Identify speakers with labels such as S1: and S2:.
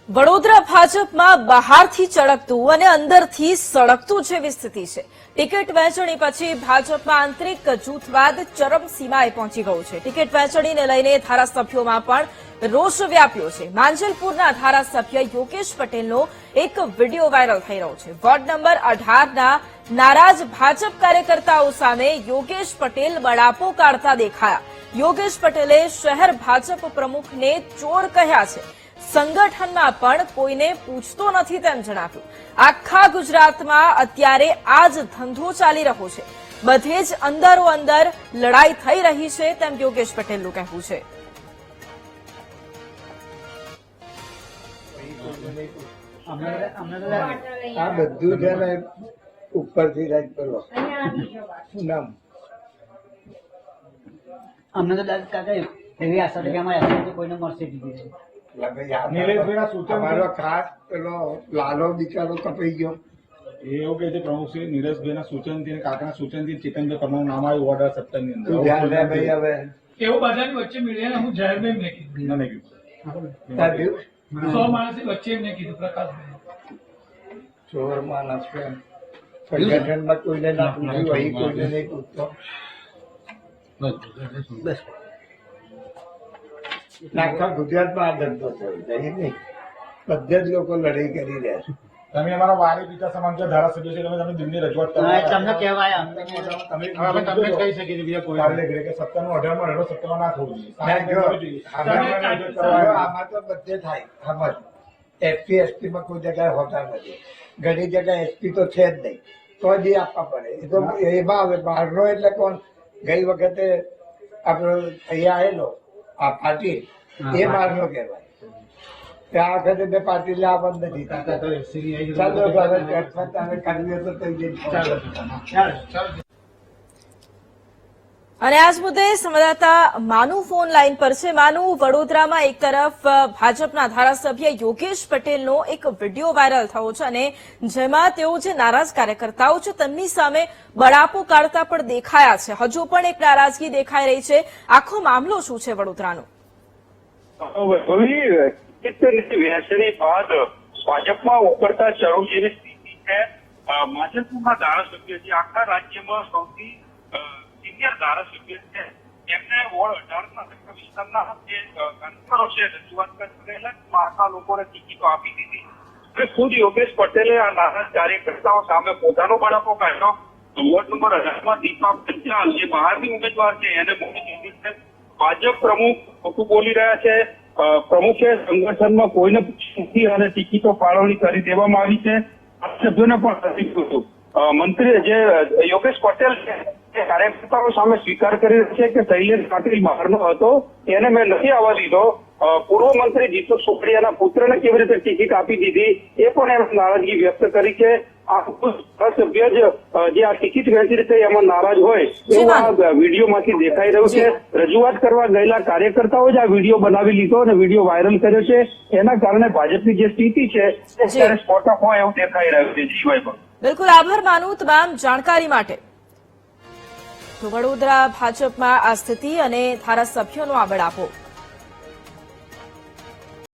S1: વડોદરા ભાજપમાં બહારથી ચળકતું અને અંદરથી સળગતું જેવી સ્થિતિ છે। ટિકિટ વહેંચણી પછી ભાજપમાં આંતરિક જૂથવાદ ચરમસીમાએ પહોંચી ગયું છે। ટિકિટ વહેંચણીને લઈને ધારાસભ્યોમાં પણ રોષ વ્યાપ્યો છે। માંજલપુરના ધારાસભ્ય યોગેશ પટેલનો એક વિડીયો વાયરલ થઈ રહ્યો છે। વોર્ડ નંબર 18ના નારાજ ભાજપ કાર્યકર્તાઓ સામે યોગેશ પટેલ બળાપો કાઢતા દેખાયા। યોગેશ પટેલે શહેર ભાજપ પ્રમુખને ચોર કહ્યા છે। સંગઠનમાં પણ કોઈને પૂછતો નથી તેમ જણાવ્યું। આખા ગુજરાતમાં અત્યારે આ જ ધંધો ચાલી રહ્યો છે। બધે જ અંદરો અંદર લડાઈ થઈ રહી છે તેમ યોગેશ પટેલનું કહેવું છે।
S2: આ બધું છે ને ઉપરથી રાજ કરો નામ
S3: અમને તો દાદા કાકા એવી આશા હતી કે અમારે એસઆઈથી કોઈને મળશે ટિકિટ।
S2: અમારો ખાસ પેલો લાલો બિચારો કપાઈ ગયો।
S4: એવું કે છે પ્રમુખ શ્રી નીરજભાઈના સૂચનથી અને કાકાના સૂચનથી ચેતનભાઈ પરમાનું નામ આવ્યું વોર્ડ 17 ની
S2: તું ધ્યાન લે
S4: અંદર
S2: ભાઈ હવે
S5: એવું બધાની વચ્ચે મીડિયાને હું જાહેરમાં એમને કીધું
S4: મને કીધું
S5: 100 માણસની વચ્ચે એમને કીધું પ્રકાશભાઈ
S2: ચોર માણસ છે સંગઠનમાં કોઈને ના પૂછ્યું અહીં કોઈને નહીં પૂછતો
S3: બસ
S2: આખા ગુજરાતમાં આ ધંધો થયો છે એ નહીં બધે જ લોકો લડાઈ કરી રહ્યા છે।
S4: તમે અમારા વાલી પિતા સમાન જે ધારાસભ્ય છે તમે દિલ્હી રજૂઆત કરો
S3: તમને કહેવાય
S4: તમે કહી શકીએ કે બીજા કોઈ કે 17 નું 18 માં 17 ના થવું જોઈએ।
S2: આમાં તો બધે થાય સમજ એસપી એસટી માં કોઈ જગ્યાએ હોતા નથી ઘણી જગ્યાએ એસપી તો છે જ નહીં તો જ એ આપવા પડે એ તો એમાં હવે બહારનો એટલે કોણ ગઈ વખતે આપણો અહીંયા આવેલો આ પાટીલ એ બહારનો કહેવાય ત્યાં વખતે બે પાટીલ આ બંધ નથી થતા। ચાલો હવે તમે કરવી તો થઈ જાય।
S1: અને આ જ મુદ્દે સંવાદદાતા માનુ ફોન લાઈન પર છે। માનુ, વડોદરામાં એક તરફ ભાજપના ધારાસભ્ય યોગેશ પટેલનો એક વિડીયો વાયરલ થયો છે અને જેમાં તેઓ જે નારાજ કાર્યકર્તાઓ છે તેમની સામે બળાપો કાઢતા પણ દેખાયા છે। હજુ પણ એક નારાજગી દેખાઈ રહી છે। આખો મામલો શું છે વડોદરાનો?
S6: વહેંચણી બાદ ભાજપમાં ઉકળતા ચરુ જેવી સ્થિતિ છે। માંજલપુરના ધારાસભ્ય જે આખા રાજ્યમાં સૌથી સિનિયર ધારાસભ્ય છે એમને વોર્ડ 18ના વિસ્તારના જે કાઉન્સિલરો છે રજૂઆત કરેલા આખા લોકોને ટિકિટો આપી દીધી અને ખુદ યોગેશ પટેલે આ નારાજ કાર્યકર્તાઓ સામે પોતાનો બળાપો કાઢ્યો। વોર્ડ નંબર 18માં દીપા પંચાલ જે બહારની ઉમેદવાર છે એને મોડી દીધી છે। ભાજપ પ્રમુખ ખોટું બોલી રહ્યા છે। પ્રમુખે સંગઠનમાં કોઈને પૂછી અને ટિકિટો ફાળવણી કરી દેવામાં આવી છે। આ સભ્યોને પણ કીધું મંત્રી જે યોગેશ પટેલ છે એ કાર્યકર્તાઓ સામે સ્વીકાર કરી રહ્યા છે કે શૈલેષ પાટીલ બહારનો હતો એને મેં નથી આવવા દીધો। પૂર્વ મંત્રી જીતુ સુખડિયાના પુત્રને કેવી રીતે ટિકિટ આપી દીધી એ પણ એમ નારાજગી વ્યક્ત કરી છે। આ સભ્ય જે આ ટિકિટ વહેંચી રીતે એમાં નારાજ હોય એવું આ વિડીયોમાંથી દેખાઈ રહ્યું છે। રજૂઆત કરવા ગયેલા કાર્યકર્તાઓ જ આ વિડીયો બનાવી લીધો અને વિડીયો વાયરલ કર્યો છે। એના કારણે ભાજપની જે સ્થિતિ છે અત્યારે સ્પોટ ઓફ હોય એવું દેખાઈ રહ્યું છે। જીવાય પણ
S1: બિલકુલ આભાર માનુ તમામ જાણકારી માટે। તો વડોદરા ભાજપમાં આ સ્થિતિ અને ધારાસભ્યોનો આ બળાપો।